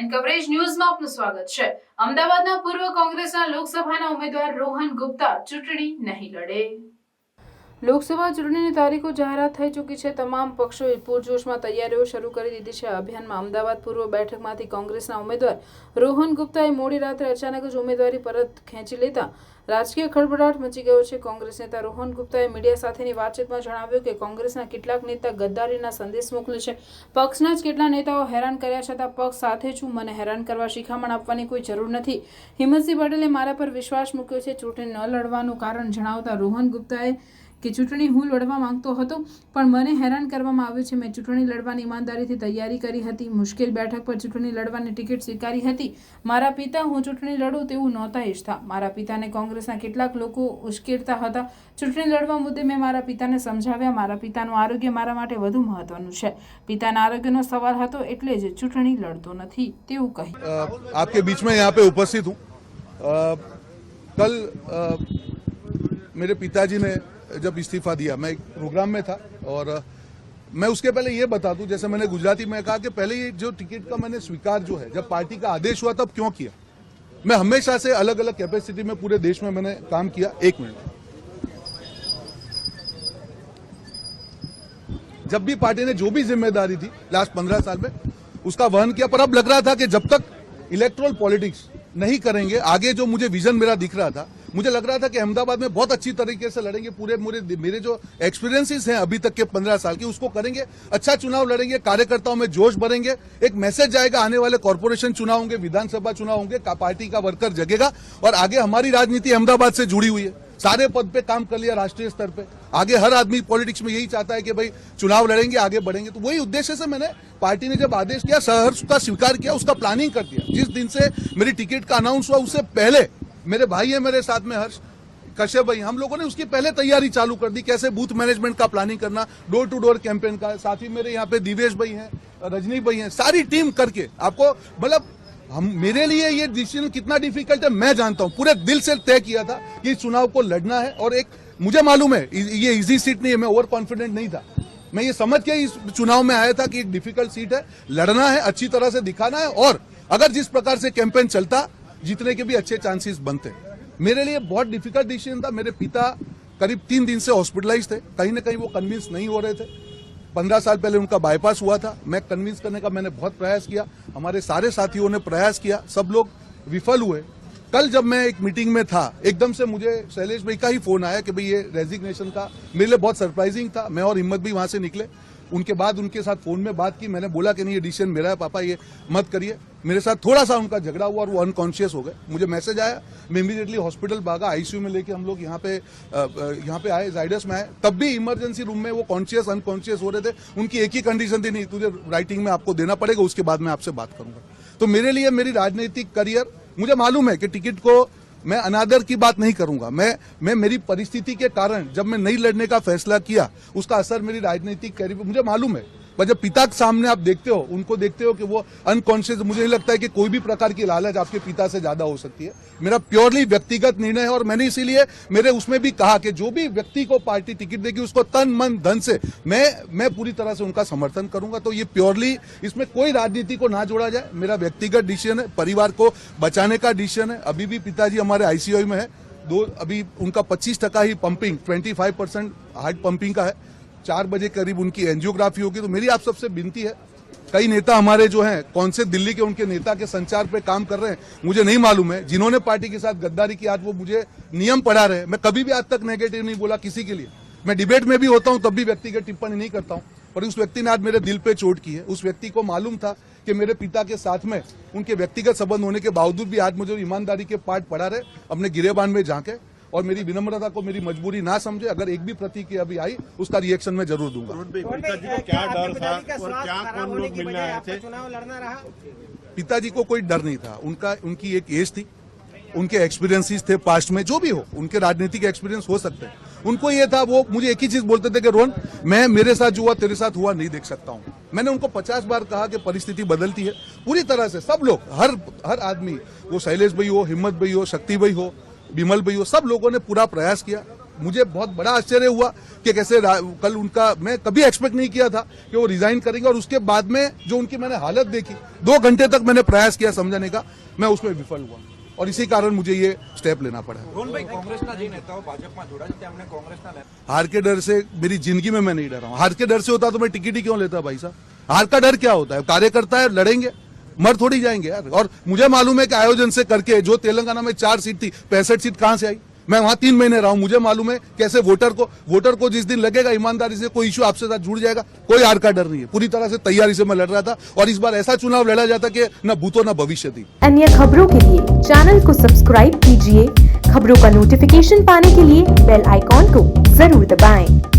N coverage ન્યૂઝમાં આપનું સ્વાગત છે। અમદાવાદના પૂર્વ કોંગ્રેસના લોકસભાના ઉમેદવાર રોહન ગુપ્તા ચૂંટણી નહીં લડે। લોકસભા ચૂંટણીની તારીખો જાહેરાત થઈ ચૂકી છે। તમામ પક્ષોએ પૂરજોશમાં તૈયારીઓ શરૂ કરી દીધી છે। અભિયાનમાં અમદાવાદ પૂર્વ બેઠકમાંથી કોંગ્રેસના ઉમેદવાર રોહન ગુપ્તાએ મોડી રાત્રે અચાનક જ ઉમેદવારી પરત ખેંચી લેતા રાજકીય ખળભળાટ મચી ગયો છે। કોંગ્રેસ નેતા રોહન ગુપ્તાએ મીડિયા સાથેની વાતચીતમાં જણાવ્યું કે કોંગ્રેસના કેટલાક નેતા ગદ્દારીના સંદેશ મોકલે છે। પક્ષના જ કેટલા નેતાઓ હેરાન કર્યા છતાં પક્ષ સાથે છું, મને હેરાન કરવા શિખામણ આપવાની કોઈ જરૂર નથી। હિંમતસિંહ પટેલે મારા પર વિશ્વાસ મૂક્યો છે। ચૂંટણી ન લડવાનું કારણ જણાવતા રોહન ગુપ્તાએ કે ચૂંટણી હું લડવા માંગતો હતો પણ મને હેરાન કરવામાં આવ્યું છે। મેં ચૂંટણી લડવાની ઈમાનદારીથી તૈયારી કરી હતી। મુશ્કેલ બેઠક પર ચૂંટણી લડવાની ટિકિટ સ્વીકારી હતી। મારા પિતા હું ચૂંટણી લડું તેવું નહોતા ઈચ્છતા। મારા પિતાને કોંગ્રેસના કેટલાક લોકો ઉશ્કેરતા હતા। ચૂંટણી લડવા મુદ્દે મેં મારા પિતાને સમજાવ્યા। મારા પિતાનું આરોગ્ય મારા માટે વધુ મહત્વનું છે। પિતાના આરોગ્યનો સવાલ હતો એટલે જ ચૂંટણી લડતો નથી તેવું કહ્યું। आपके बीच में यहाँ पे उपस्थित हूँ। कल मेरे पिताजी ने जब इस्तीफा दिया, मैं एक प्रोग्राम में था और मैं उसके पहले ये बता दूं, जैसे मैंने गुजराती में कहा कि पहले ये जो टिकट का मैंने स्वीकार जो है, जब पार्टी का आदेश हुआ तब क्यों किया। मैं हमेशा से अलग अलग कैपेसिटी में पूरे देश में मैंने काम किया। एक मिनट, जब भी पार्टी ने जो भी जिम्मेदारी थी लास्ट 15 साल में उसका वहन किया, पर अब लग रहा था कि जब तक इलेक्टोरल पॉलिटिक्स नहीं करेंगे, आगे जो मुझे विजन मेरा दिख रहा था, मुझे लग रहा था कि अहमदाबाद में बहुत अच्छी तरीके से लड़ेंगे। पूरे मेरे जो एक्सपीरियंसेस हैं अभी तक के 15 साल के, उसको करेंगे, अच्छा चुनाव लड़ेंगे, कार्यकर्ताओं में जोश भरेंगे, एक मैसेज जाएगा। आने वाले कॉर्पोरेशन चुनाव होंगे, विधानसभा चुनाव होंगे, पार्टी का वर्कर जगेगा और आगे हमारी राजनीति अहमदाबाद से जुड़ी हुई है। सारे पद पे काम कर लिया राष्ट्रीय स्तर पे। आगे हर आदमी पॉलिटिक्स में यही चाहता है कि भाई चुनाव लड़ेंगे, आगे बढ़ेंगे। तो वही उद्देश्य से मैंने पार्टी ने जब आदेश किया, सहर्ष का स्वीकार किया, उसका प्लानिंग कर दिया। जिस दिन से मेरी टिकट का अनाउंस हुआ उससे पहले मेरे भाई है मेरे साथ में हर्ष कश्यप भाई, हम लोगों ने उसकी पहले तैयारी चालू कर दी, कैसे बूथ मैनेजमेंट का प्लानिंग करना, डोर टू डोर कैंपेन का। साथ ही मेरे यहाँ पे दिवेश भाई हैं, रजनी भाई हैं, सारी टीम करके आपको मतलब हम मेरे लिए ये डिसीजन कितना डिफिकल्ट है मैं जानता हूँ। पूरे दिल से तय किया था कि इस चुनाव को लड़ना है और एक मुझे मालूम है ये इजी सीट नहीं है, मैं ओवर कॉन्फिडेंट नहीं था। मैं ये समझ के इस चुनाव में आया था कि एक डिफिकल्ट सीट है, लड़ना है, अच्छी तरह से दिखाना है और अगर जिस प्रकार से कैंपेन चलता जीतने के भी अच्छे चांसेस बनते। मेरे लिए बहुत डिफिकल्ट डिसीजन था। मेरे पिता करीब 3 दिन से हॉस्पिटलाइज थे, कहीं ना कहीं वो कन्विंस नहीं हो रहे थे। 15 साल पहले उनका बाईपास हुआ था। मैं कन्विंस करने का मैंने बहुत प्रयास किया, हमारे सारे साथियों ने प्रयास किया, सब लोग विफल हुए। कल जब मैं एक मीटिंग में था, एकदम से मुझे शैलेश भाई का ही फोन आया कि भाई ये रेजिग्नेशन का, मेरे लिए बहुत सरप्राइजिंग था। मैं और हिम्मत भी वहां से निकले। उनके बाद उनके साथ फोन में बात की, मैंने बोला कि नहीं ये डिसीजन मेरा है पापा, ये मत करिए। मेरे साथ थोड़ा सा उनका झगड़ा हुआ और वो अनकॉन्शियस हो गए। मुझे मैसेज आया, मैं इमीडिएटली हॉस्पिटल भागा, आईसीयू में लेके हम लोग यहाँ पे आए, जाइडस में आए। तब भी इमरजेंसी रूम में वो कॉन्शियस अनकॉन्शियस हो रहे थे। उनकी एक ही कंडीशन थी, नहीं तुझे राइटिंग में आपको देना पड़ेगा, उसके बाद मैं आपसे बात करूंगा। तो मेरे लिए मेरी राजनीतिक करियर, मुझे मालूम है कि टिकट को मैं अनादर की बात नहीं करूंगा। मैं मेरी परिस्थिति के कारण जब मैं नहीं लड़ने का फैसला किया, उसका असर मेरी राजनीतिक करियर पर मुझे मालूम है। पर जब पिता के सामने आप देखते हो, उनको देखते हो कि वो अनकॉन्शियस, मुझे नहीं लगता है कि कोई भी प्रकार की लालच आपके पिता से ज्यादा हो सकती है। मेरा प्योरली व्यक्तिगत निर्णय है और मैंने इसीलिए मेरे उसमें भी कहा कि जो भी व्यक्ति को पार्टी टिकट देगी उसको तन मन धन से मैं पूरी तरह से उनका समर्थन करूंगा। तो ये प्योरली, इसमें कोई राजनीति को ना जोड़ा जाए, मेरा व्यक्तिगत डिसीजन है, परिवार को बचाने का डिसीजन है। अभी भी पिताजी हमारे आईसीयू में है, अभी उनका 25% ही पंपिंग, 25% हार्ट पंपिंग का है। 4 बजे करीब उनकी एंजियोग्राफी होगी। तो मेरी आप सबसे विनती है, कई नेता हमारे जो हैं, कौन से दिल्ली के उनके नेता के संचार पे काम कर रहे हैं मुझे नहीं मालूम है, जिन्होंने पार्टी के साथ गद्दारी की, आज वो मुझे नियम पढ़ा रहे हैं। मैं कभी भी आज तक नेगेटिव नहीं बोला किसी के लिए। मैं डिबेट में भी होता हूं तब भी व्यक्तिगत टिप्पणी नहीं करता हूं, पर उस व्यक्ति ने आज मेरे दिल पे चोट की है। उस व्यक्ति को मालूम था कि मेरे पिता के साथ में उनके व्यक्तिगत संबंध होने के बावजूद भी आज मुझे ईमानदारी के पाठ पढ़ा रहे, अपने गिरेबान में झांके और मेरी विनम्रता को मेरी मजबूरी ना समझे। अगर एक भी प्रतिक्रिया अभी आई उसका रिएक्शन मैं जरूर दूंगा। पिताजी को क्या डर था और क्या कौन लोग मिलने आए थे? चुनाव लड़ना रहा? पिताजी को कोई डर नहीं था। उनकी एक एज थी, उनके एक्सपीरियंसेस थे पास्ट में, जो भी हो उनके राजनीतिक एक्सपीरियंस हो सकते हैं। उनको ये था, वो मुझे एक ही चीज बोलते थे कि रोहन, मैं मेरे साथ जो हुआ तेरे साथ हुआ नहीं देख सकता हूं। मैंने उनको 50 बार कहा कि परिस्थिति बदलती है पूरी तरह से। सब लोग, हर आदमी, वो शैलेश भाई हो, हिम्मत भाई हो, शक्ति भाई हो, विमल भाई हो, सब लोगों ने पूरा प्रयास किया। मुझे बहुत बड़ा आश्चर्य हुआ कि कैसे कल उनका, मैं कभी एक्सपेक्ट नहीं किया था कि वो रिजाइन करेंगे, और उसके बाद में जो उनकी मैंने हालत देखी, 2 घंटे तक मैंने प्रयास किया समझाने का, मैं उसमें विफल हुआ, और इसी कारण मुझे ये स्टेप लेना पड़ा। हार के डर से मेरी जिंदगी में मैं नहीं डरा हूं। हार के डर से होता तो मैं टिकट ही क्यों लेता भाई साहब? हार का डर क्या होता है? कार्यकर्ता है, लड़ेंगे, मर थोड़ी जाएंगे यार। और मुझे मालूम है कि आयोजन से करके जो तेलंगाना में 4 सीट थी, 65 सीट कहां से आई? मैं वहां 3 महीने रहा हूं, मुझे मालूम है कैसे वोटर को जिस दिन लगेगा ईमानदारी से कोई इश्यू आपसे साथ जुड़ जाएगा, कोई हार का डर नहीं है। पूरी तरह से तैयारी से मैं लड़ रहा था, और इस बार ऐसा चुनाव लड़ा जाता कि न भूतो न भविष्य थी। अन्य खबरों के लिए चैनल को सब्सक्राइब कीजिए। खबरों का नोटिफिकेशन पाने के लिए बेल आइकॉन को जरूर दबाएं।